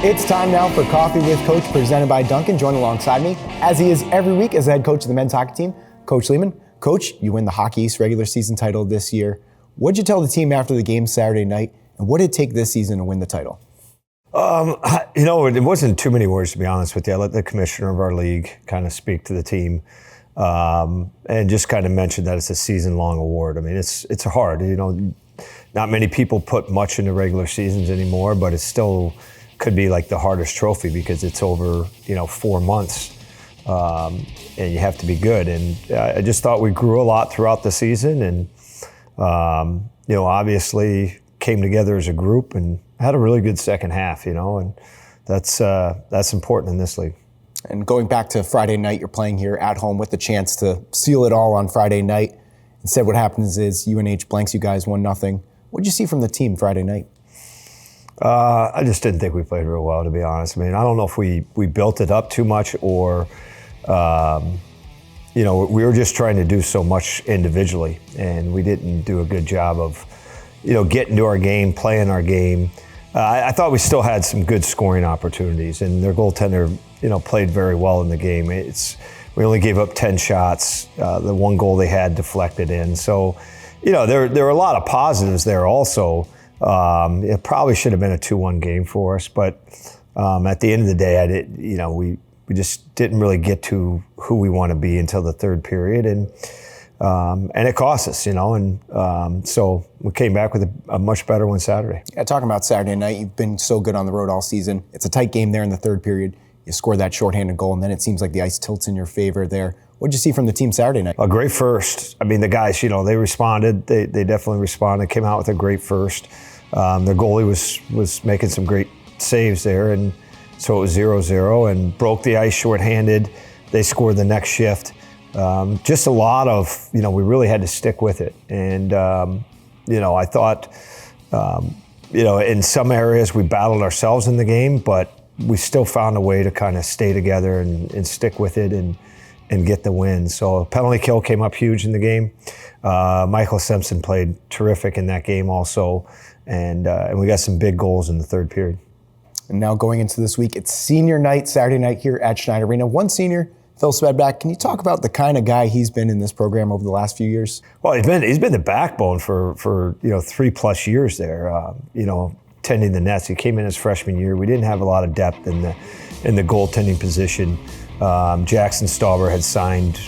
It's time now for Coffee with Coach, presented by Duncan. Joined alongside me, as he is every week, as the head coach of the men's hockey team, Coach Leaman. Coach, you win the Hockey East regular season title this year. What'd you tell the team after the game Saturday night, and what did it take this season to win the title? It wasn't too many words, to be honest with you. I let the commissioner of our league kind of speak to the team and just kind of mention that it's a season-long award. I mean, it's hard. Not many people put much into regular seasons anymore, but it still could be like the hardest trophy because it's over, 4 months. And you have to be good. And I just thought we grew a lot throughout the season and, obviously came together as a group and had a really good second half, and that's important in this league. And going back to Friday night, you're playing here at home with the chance to seal it all on Friday night. Instead, what happens is UNH blanks you guys 1-0. What did you see from the team Friday night? I just didn't think we played real well, to be honest. I mean, I don't know if we built it up too much or, we were just trying to do so much individually, and we didn't do a good job of, getting to our game, playing our game. I thought we still had some good scoring opportunities, and their goaltender, played very well in the game. We only gave up 10 shots. The one goal they had deflected in. So, there were a lot of positives there also. It probably should have been a 2-1 game for us, but at the end of the day, we just didn't really get to who we want to be until the third period, and it cost us, so we came back with a much better one Saturday. Yeah, talking about Saturday night, you've been so good on the road all season. It's a tight game there in the third period. You score that shorthanded goal, and then it seems like the ice tilts in your favor there. What did you see from the team Saturday night? A great first. I mean, the guys, they responded. They definitely responded. Came out with a great first. Their goalie was making some great saves there, and so it was 0-0 and broke the ice shorthanded. They scored the next shift. Just a lot of, we really had to stick with it. And, I thought, in some areas we battled ourselves in the game, but we still found a way to kind of stay together and stick with it and get the win. So a penalty kill came up huge in the game. Michael Simpson played terrific in that game also. And we got some big goals in the third period. And now going into this week, it's senior night, Saturday night here at Schneider Arena. One senior, Phil Svedeback. Can you talk about the kind of guy he's been in this program over the last few years? Well, he's been the backbone for 3+ years there. Tending the nets. He came in his freshman year. We didn't have a lot of depth in the goaltending position. Jackson Stauber had signed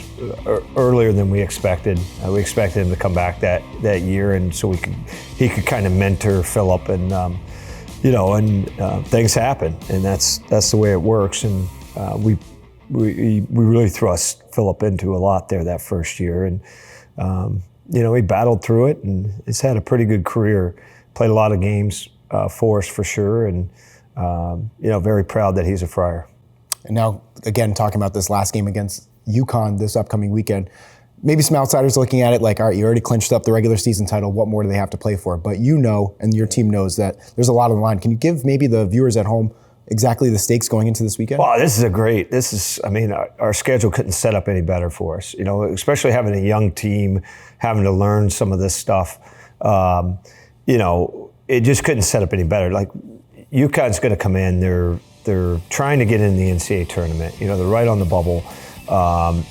earlier than we expected. We expected him to come back that year, and so he could kind of mentor Phillip, and things happen, and that's the way it works. And we really thrust Phillip into a lot there that first year, and he battled through it, and he's had a pretty good career. Played a lot of games for us for sure, and very proud that he's a Friar. And now, again, talking about this last game against UConn this upcoming weekend, maybe some outsiders looking at it like, all right, you already clinched up the regular season title. What more do they have to play for? But and your team knows that there's a lot on the line. Can you give maybe the viewers at home exactly the stakes going into this weekend? Well, our schedule couldn't set up any better for us, especially having a young team, having to learn some of this stuff. It just couldn't set up any better. Like, UConn's going to come in, they're trying to get in the NCAA tournament. They're right on the bubble.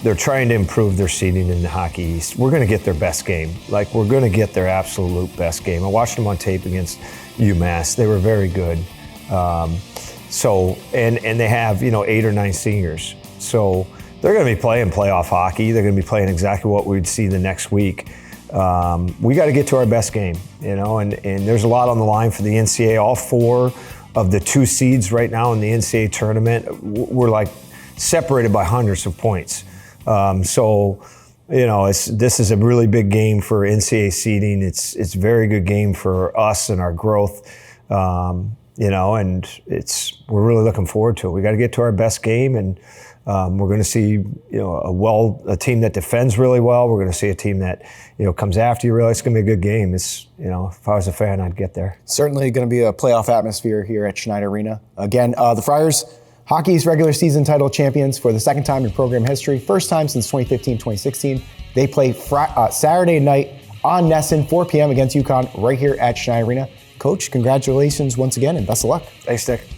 They're trying to improve their seeding in the Hockey East. We're going to get their best game. Like, we're going to get their absolute best game. I watched them on tape against UMass. They were very good. And they have, 8 or 9 seniors. So they're going to be playing playoff hockey. They're going to be playing exactly what we'd see the next week. We got to get to our best game, and there's a lot on the line for the NCAA. All 4 of the 2 seeds right now in the NCAA tournament, we're like separated by hundreds of points. This is a really big game for NCAA seeding. It's a very good game for us and our growth, and we're really looking forward to it. We got to get to our best game, and we're going to see a team that defends really well. We're going to see a team that comes after you. Really, it's going to be a good game. It's if I was a fan, I'd get there. Certainly going to be a playoff atmosphere here at Schneider Arena. Again, the Friars, Hockey East regular season title champions for the second time in program history. First time since 2015-2016. They play Saturday night on Nesson, 4 p.m. against UConn right here at Schneider Arena. Coach, congratulations once again and best of luck. Thanks, Dick.